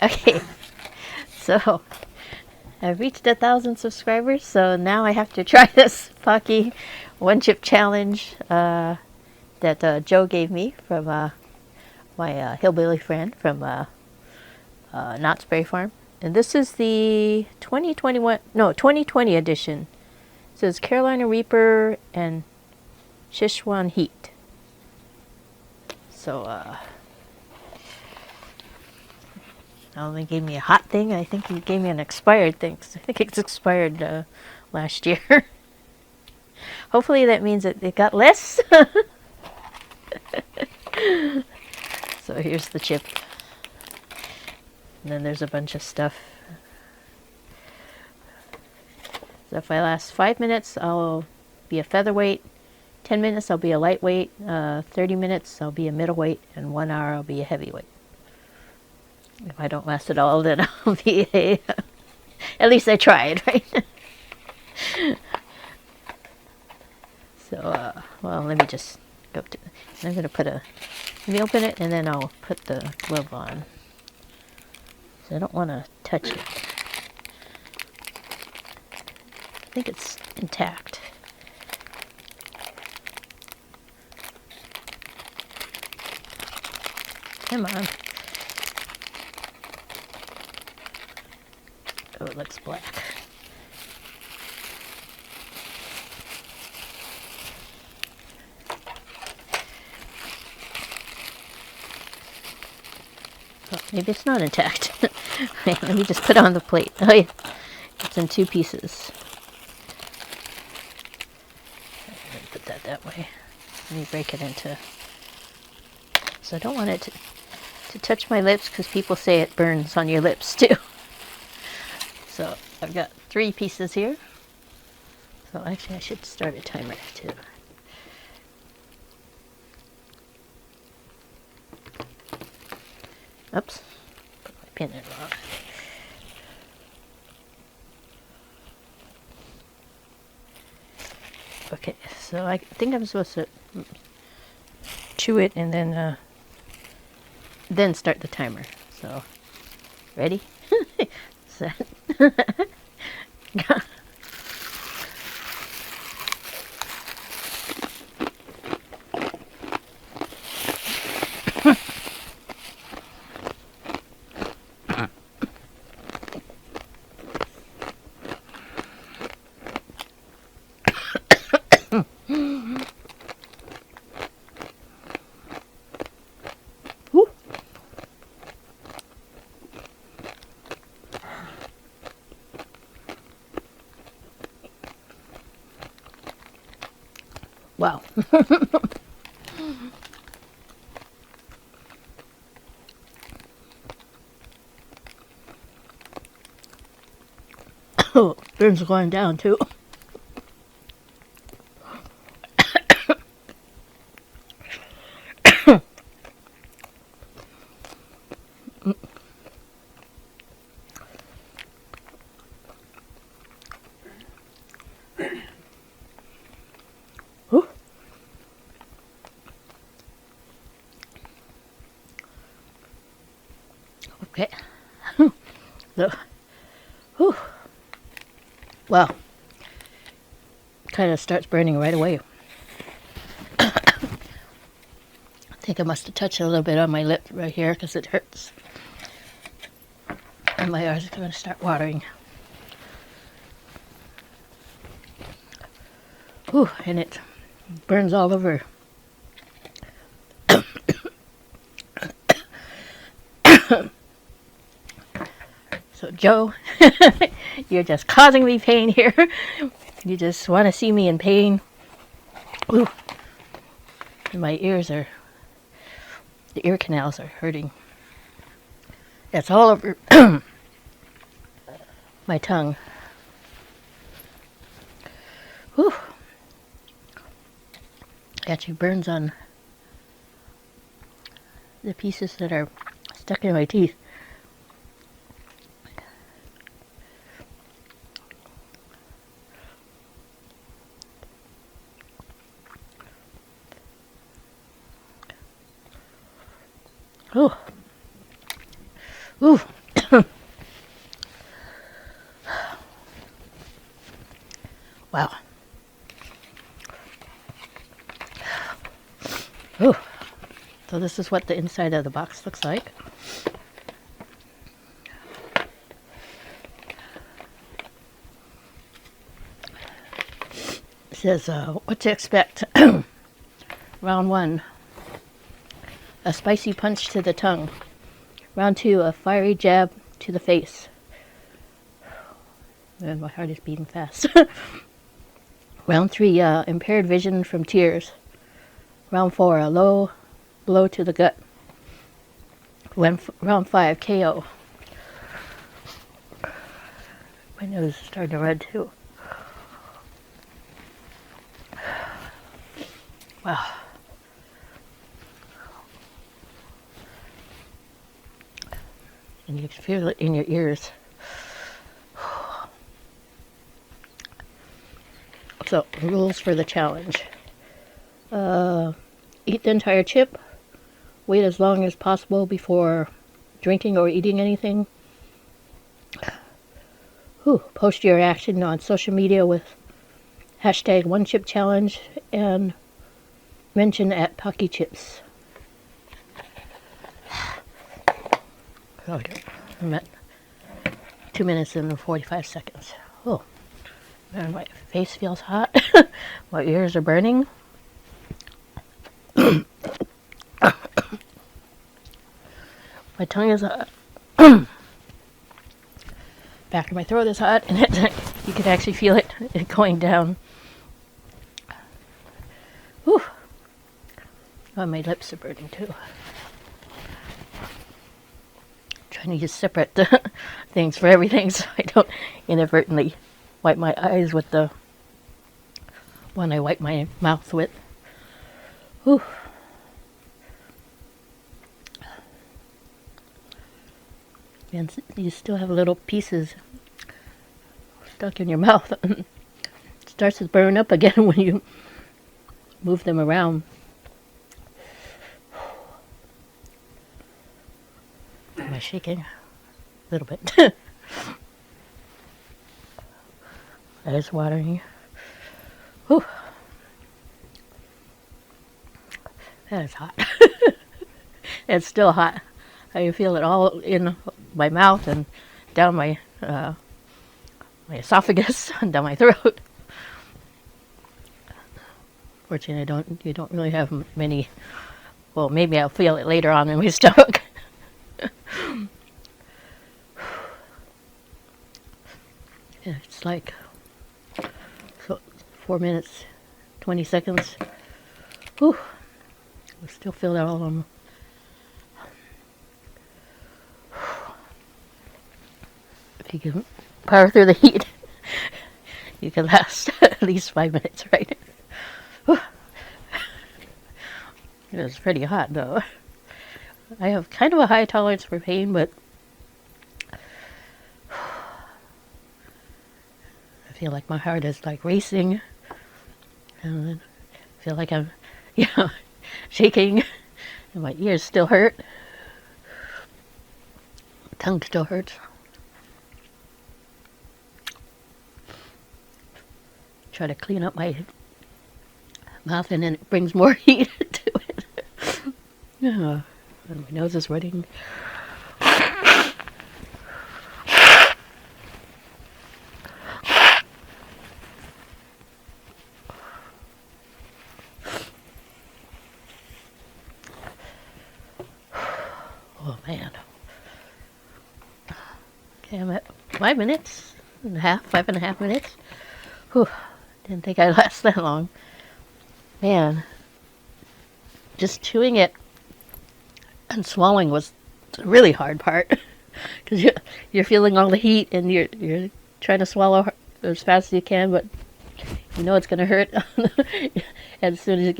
Okay, so I've reached 1,000 subscribers, so now I have to try this Paqui One Chip challenge that Joe gave me from my hillbilly friend from Knott's Berry Farm. And this is the 2020 edition. It says Carolina Reaper and Sichuan Heat. So, not only gave me a hot thing, I think he gave me an expired thing. 'Cause I think it's expired last year. Hopefully that means that it got less. So here's the chip. And then there's a bunch of stuff. So if I last 5 minutes, I'll be a featherweight. 10 minutes, I'll be a lightweight. 30 minutes, I'll be a middleweight. And 1 hour, I'll be a heavyweight. If I don't last at all, then I'll be a... At least I tried, right? So, well, let me just go to... I'm going to put a... Let me open it, and then I'll put the glove on. So I don't want to touch it. I think it's intact. Come on. Oh, it looks black. Oh, maybe it's not intact. Wait, let me just put it on the plate. Oh yeah, it's in 2 pieces. Put that way. Let me break it into... So I don't want it to touch my lips because people say it burns on your lips too. So I've got 3 pieces here. So actually I should start a timer too. Oops, put my pin in wrong. Okay, so I think I'm supposed to chew it and then start the timer. So, ready? Set. Wow. Oh, burns going down too. Okay. So, whew. Well, kind of starts burning right away. I think I must have touched a little bit on my lip right here because it hurts. And my eyes are going to start watering. Whew, and it burns all over. So Joe, you're just causing me pain here. You just want to see me in pain. Ooh. And my ears are, the ear canals are hurting. It's all over my tongue. Whew. Actually burns on the pieces that are stuck in my teeth. Oh, Ooh. Wow. Ooh. So this is what the inside of the box looks like. It says, what to expect. Round 1, a spicy punch to the tongue. Round 2, a fiery jab to the face. And my heart is beating fast. Round 3, impaired vision from tears. Round 4, a low blow to the gut. Round 5, KO. My nose is starting to red too. Wow. And you can feel it in your ears. So, rules for the challenge. Eat the entire chip. Wait as long as possible before drinking or eating anything. Post your reaction on social media with hashtag One Chip Challenge and mention at Paqui Chips. Okay, I'm at 2 minutes and 45 seconds. Oh, man, my face feels hot. My ears are burning. My tongue is hot. Back of my throat is hot, and you can actually feel it going down. Whew. Oh, my lips are burning too. Trying to use separate things for everything so I don't inadvertently wipe my eyes with the one I wipe my mouth with. Whew. And you still have little pieces stuck in your mouth. It starts to burn up again when you move them around. Am I shaking? A little bit. Eyes watering. Whew. That is hot. It's still hot. I feel it all in my mouth and down my my esophagus and down my throat. Fortunately, you don't really have many. Well, maybe I'll feel it later on in my stomach. Yeah, it's like 4 minutes, 20 seconds. Whew. I still feel that all on. If you can power through the heat, you can last at least 5 minutes, right? Whew. It was pretty hot, though. I have kind of a high tolerance for pain, but I feel like my heart is like racing, and I feel like I'm, shaking, and my ears still hurt. My tongue still hurts. Try to clean up my mouth, and then it brings more heat to it. And my nose is running. Oh man. Okay, I'm at 5 minutes and a half, 5.5 minutes. Whew. Didn't think I'd last that long. Man. Just chewing it and swallowing was the really hard part. Because you're feeling all the heat and you're trying to swallow as fast as you can, but you know it's going to hurt as soon as it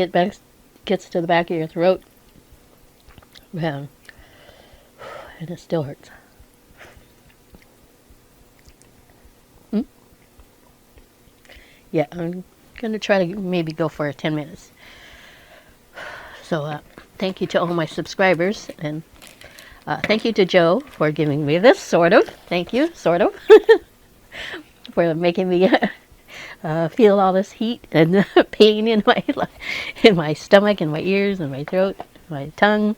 gets to the back of your throat. Man. And it still hurts. Yeah, I'm going to try to maybe go for 10 minutes. So, thank you to all my subscribers, and Thank you to Joe for giving me this, sort of. Thank you, sort of, for making me feel all this heat and pain in my stomach and my ears and my throat, my tongue.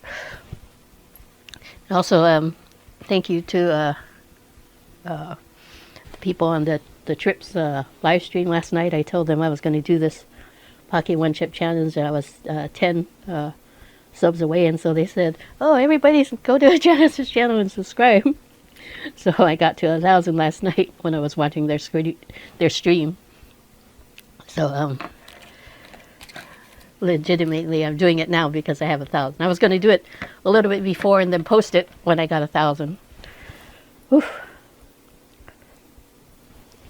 Also, thank you to the people on the Trips live stream last night. I told them I was going to do this Paqui One Chip challenge, and I was 10 subs away, and so they said, "Oh, everybody, go to Janice's channel and subscribe." So I got to 1,000 last night when I was watching their stream. So legitimately, I'm doing it now because I have 1,000. I was going to do it a little bit before and then post it when I got 1,000. Oof.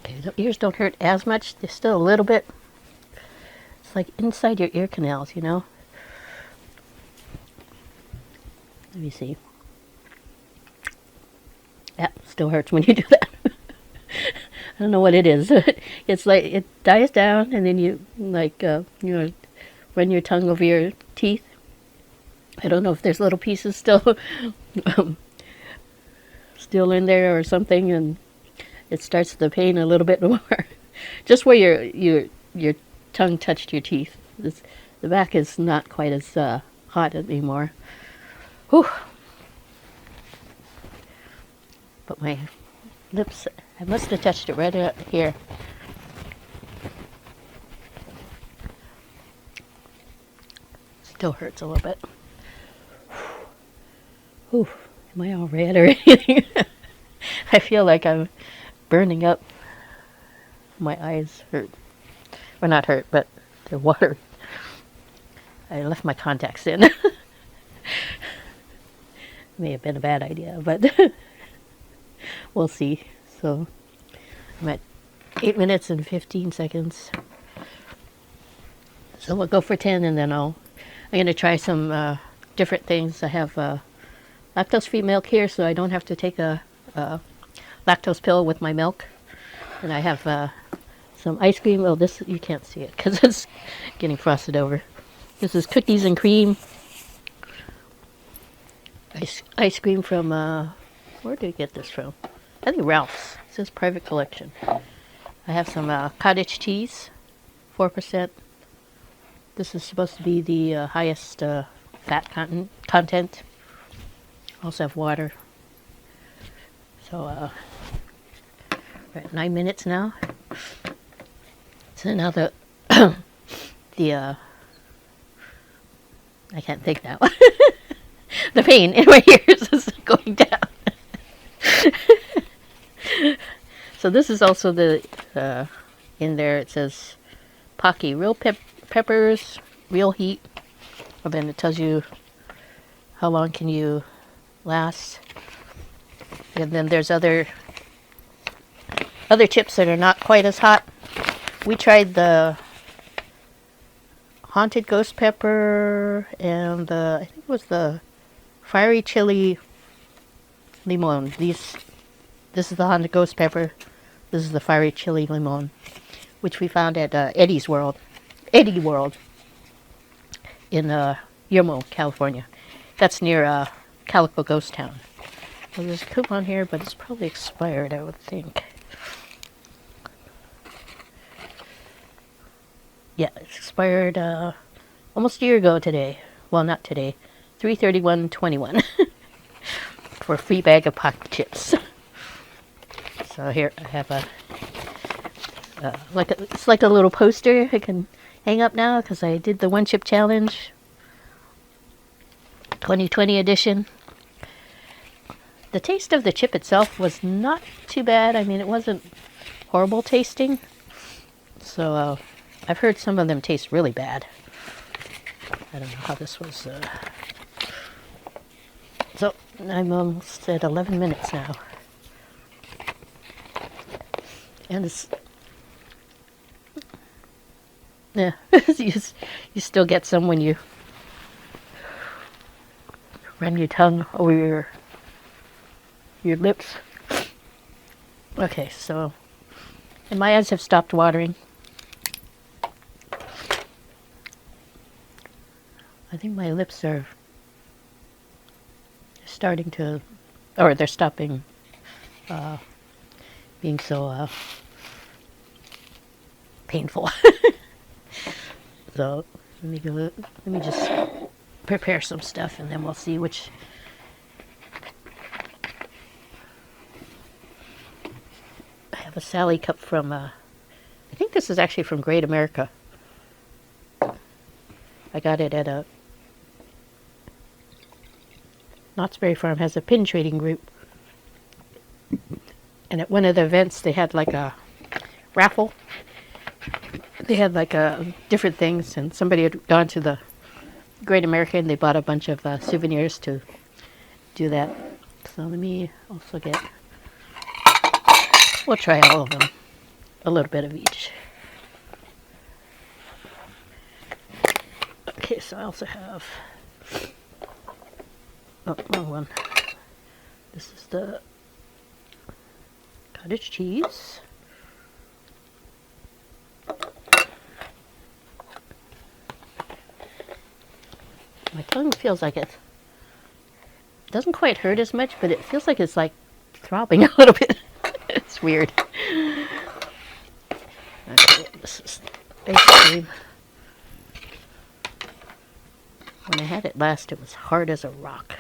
Okay, the ears don't hurt as much. They're still a little bit. It's like inside your ear canals, you know. Let me see. That still hurts when you do that. I don't know what it is. It's like it dies down, and then you run your tongue over your teeth. I don't know if there's little pieces still still in there or something, and it starts the pain a little bit more. Just where your tongue touched your teeth. The back is not quite as hot anymore. Whew. But my lips, I must have touched it right up here. Still hurts a little bit. Whew. Am I all red or anything? I feel like I'm burning up. My eyes hurt. Well, not hurt, but they're watery. I left my contacts in. May have been a bad idea, but we'll see. So I'm at 8 minutes and 15 seconds. So we'll go for 10, and then I'm going to try some different things. I have lactose-free milk here, so I don't have to take a lactose pill with my milk. And I have some ice cream. Oh, this, you can't see it because it's getting frosted over. This is cookies and cream. Ice cream from, where did I get this from? I think Ralph's. It says private collection. I have some cottage cheese, 4%. This is supposed to be the highest fat content. Also have water. So we're at 9 minutes now. So now the I can't think now. The pain in my ears is going down. So this is also the in there. It says Paqui real peppers, real heat. And then it tells you how long can you last. And then there's other chips that are not quite as hot. We tried the haunted ghost pepper and I think it was the fiery chili limon. This is the haunted ghost pepper. This is the fiery chili limon, which we found at Eddie World in Yermo, California. That's near Calico Ghost Town. Well, there's a coupon here, but it's probably expired, I would think. Yeah, it's expired almost a year ago today. Well, not today. 3/31/21 for a free bag of Paqui chips. So here I have it's like a little poster I can hang up now because I did the One Chip Challenge 2020 edition. The taste of the chip itself was not too bad. I mean, it wasn't horrible tasting. So I've heard some of them taste really bad. I don't know how this was. So I'm almost at 11 minutes now. And it's, yeah, you still get some when you run your tongue over your lips. Okay, so, and my eyes have stopped watering. I think my lips are starting to, or they're stopping being so painful. So let me just prepare some stuff, and then we'll see which. I have a Sally cup from, I think this is actually from Great America. I got it at a Knott's Berry Farm has a pin trading group. And at one of the events, they had like a raffle. They had like different things, and somebody had gone to the Great America and they bought a bunch of souvenirs to do that. So let me also get, we'll try all of them, a little bit of each. Okay, so I also have, oh, wrong one. This is the cottage cheese. My tongue feels like it doesn't quite hurt as much, but it feels like it's like throbbing a little bit. It's weird. Okay, this is ice cream. When I had it last, it was hard as a rock.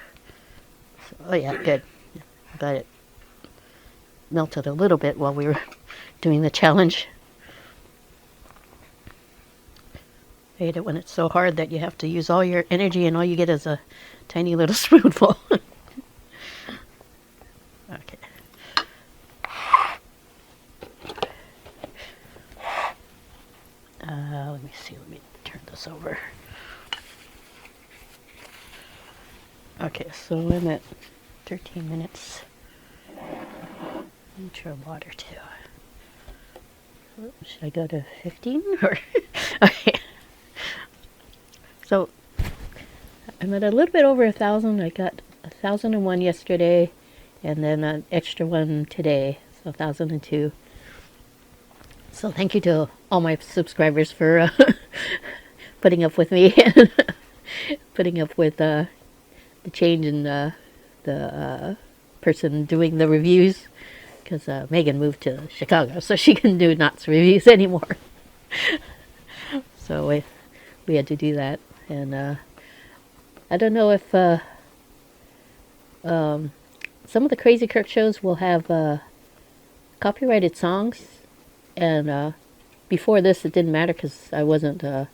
So, oh yeah, good. I'm glad it melted a little bit while we were doing the challenge. I hate it when it's so hard that you have to use all your energy and all you get is a tiny little spoonful. Okay. Let me see. Let me turn this over. Okay, so I'm at 13 minutes. Let me try water too. Should I go to 15? Or okay. So I'm at a little bit over 1,000. I got 1,001 yesterday, and then an extra one today, so 1,002. So thank you to all my subscribers for putting up with me and putting up with the change in the person doing the reviews, because Megan moved to Chicago, so she couldn't do Knott's reviews anymore. So we had to do that. And I don't know if some of the Crazy Kirk shows will have copyrighted songs, and before this it didn't matter because I wasn't able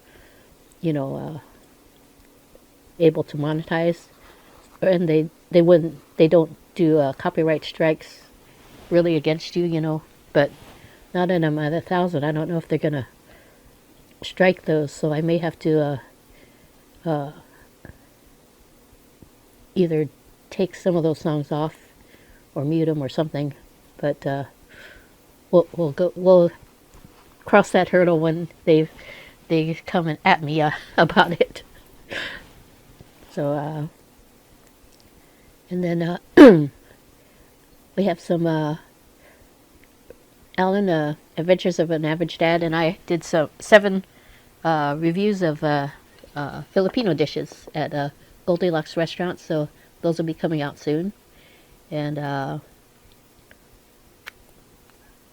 to monetize, and they don't do copyright strikes really against you, but now that I'm at 1,000, I don't know if they're gonna strike those, so I may have to either take some of those songs off or mute them or something, but we'll cross that hurdle when they come at me about it. So and then we have some Alan, Adventures of an Average Dad, and I did 7 reviews of Filipino dishes at Goldilocks restaurant, so those will be coming out soon. And I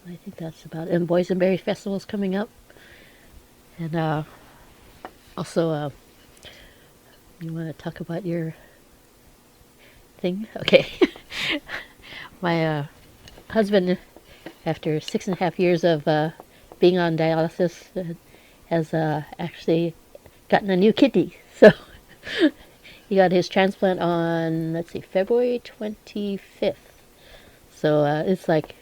think that's about it. And Boysenberry Festival is coming up. And also, you want to talk about your thing? Okay. My husband, after 6.5 years of being on dialysis, has actually gotten a new kidney. So he got his transplant on, let's see, February 25th. So it's like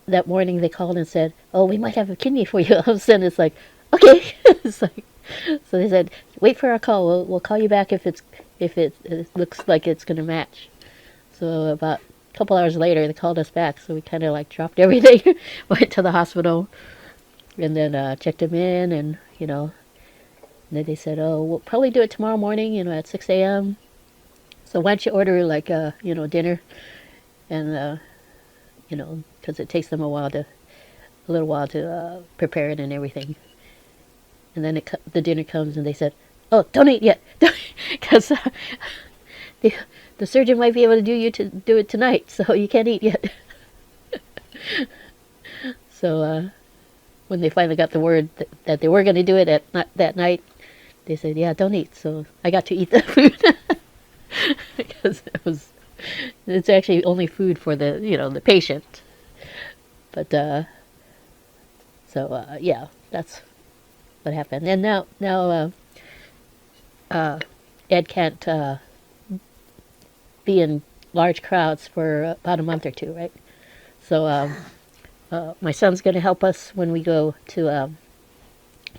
that morning they called and said, "Oh, we might have a kidney for you." All of a sudden it's like, okay. It's like, so they said, "Wait for our call. We'll call you back if it looks like it's going to match." So about a couple hours later they called us back. So we kind of like dropped everything, went to the hospital, and then checked him in, and and then they said, "Oh, we'll probably do it tomorrow morning, at 6 a.m. So why don't you order like dinner, and because it takes them a little while to prepare it and everything." And then the dinner comes, and they said, "Oh, don't eat yet," because the surgeon might be able to do it tonight, so you can't eat yet. So when they finally got the word that they were going to do it that night, they said, "Yeah, don't eat." So I got to eat the food because it's actually only food for the patient. But yeah, that's what happened. And now Ed can't be in large crowds for about a month or two, right? So my son's going to help us when we go to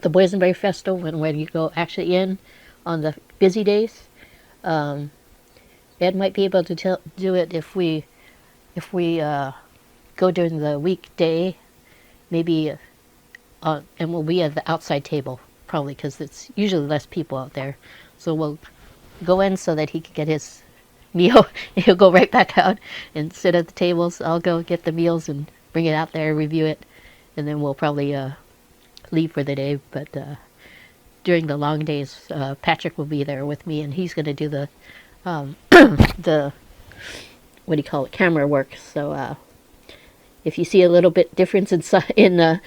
the Boysenberry Festival, when you go actually in on the busy days. Ed might be able to do it if we go during the weekday, maybe, and we'll be at the outside table probably because it's usually less people out there. So we'll go in so that he can get his meal. He'll go right back out and sit at the tables. I'll go get the meals and bring it out there, review it, and then we'll probably leave for the day. But during the long days, Patrick will be there with me, and he's going to do the the what do you call it, camera work. So if you see a little bit difference in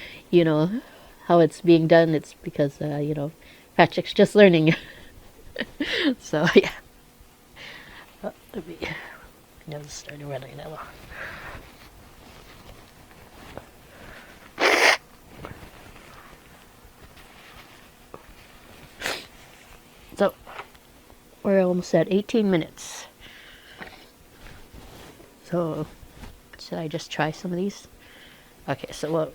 how it's being done, it's because Patrick's just learning. So yeah. Let me. I know it's starting running now. So we're almost at 18 minutes. So should I just try some of these? Okay, so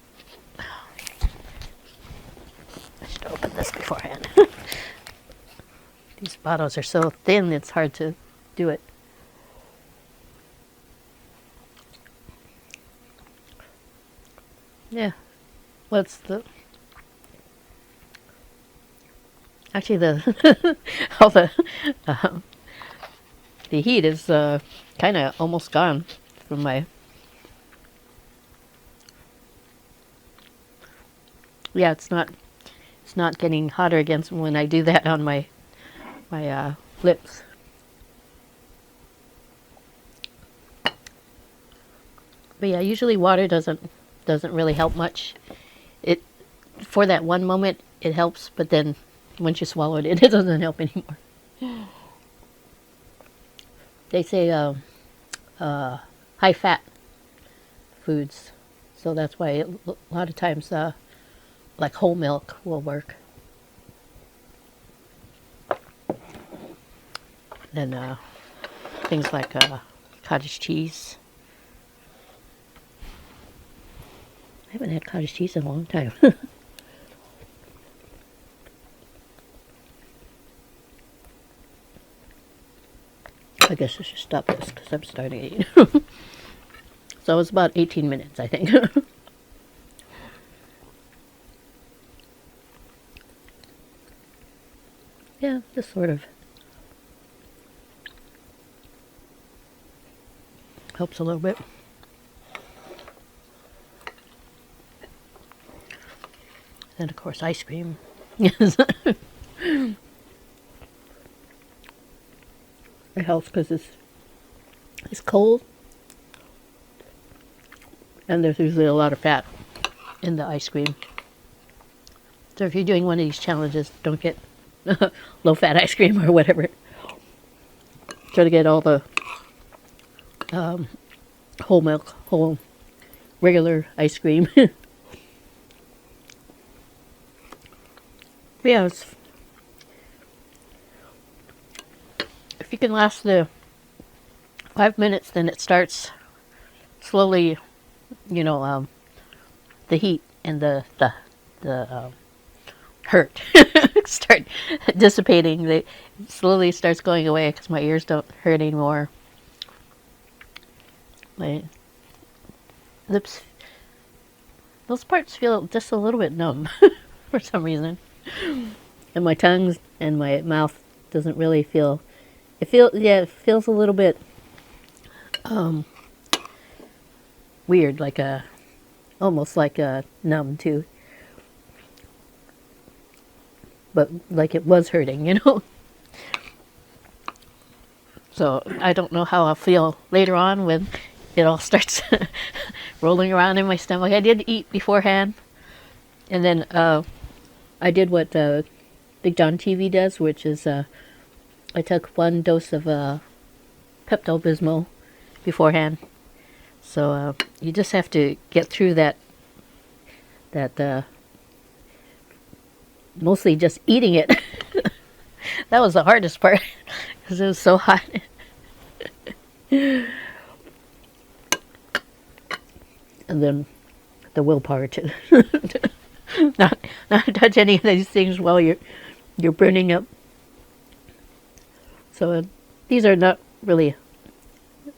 I should open this beforehand. These bottles are so thin, it's hard to do it. Yeah. What's actually all the heat is kind of almost gone from my. Yeah, it's not getting hotter again when I do that on my lips. But yeah, usually water doesn't really help much. It for that one moment it helps, but then once you swallow it, it doesn't help anymore. They say high fat foods, so that's why a lot of times like whole milk will work. Then things like cottage cheese. I haven't had cottage cheese in a long time. I guess I should stop this because I'm starting to eat. So it's about 18 minutes, I think. Yeah, this sort of helps a little bit. And of course, ice cream. Yes. It helps because it's cold, and there's usually a lot of fat in the ice cream. So if you're doing one of these challenges, don't get low-fat ice cream or whatever. Try to get all the whole milk, whole regular ice cream. Yeah, if you can last the 5 minutes, then it starts slowly, the heat and the hurt start dissipating. It slowly starts going away because my ears don't hurt anymore. My lips, those parts feel just a little bit numb for some reason. And my tongue and my mouth doesn't really feel. It feels a little bit weird, like almost like numb too. But like it was hurting, So I don't know how I'll feel later on when it all starts rolling around in my stomach. I did eat beforehand, and then I did what Big John TV does, which is I took 1 dose of Pepto-Bismol beforehand. So you just have to get through that mostly just eating it. That was the hardest part because it was so hot. And then the willpower to not touch any of these things while you're burning up. So these are not really,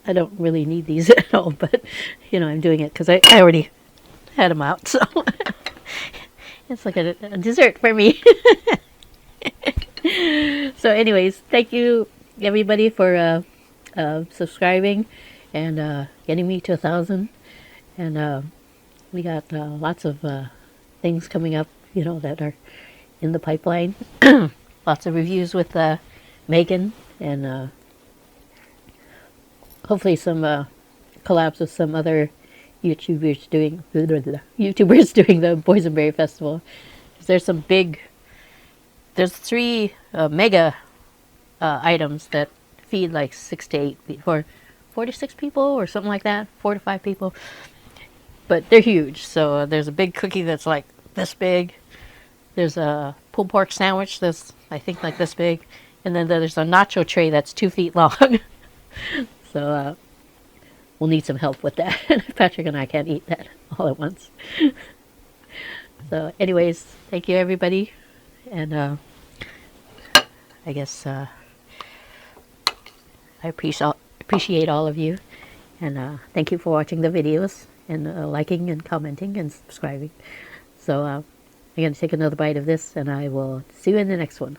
I don't really need these at all, but you know, I'm doing it because I already had them out, so it's like a dessert for me. So anyways, thank you everybody for subscribing and getting me to 1,000. And we got lots of things coming up, you know, that are in the pipeline. Lots of reviews with Megan, and hopefully some collabs with some other YouTubers doing the Boysenberry Festival. There's some big, there's 3 mega items that feed like 6 to 8 or 4 to 6 people or something like that, 4 to 5 people. But they're huge. So there's a big cookie that's like this big. There's a pulled pork sandwich that's, I think, like this big. And then there's a nacho tray that's 2 feet long. So we'll need some help with that. Patrick and I can't eat that all at once. So anyways, thank you everybody. And I guess I appreciate all of you. And thank you for watching the videos and liking and commenting and subscribing. So I'm going to take another bite of this, and I will see you in the next one.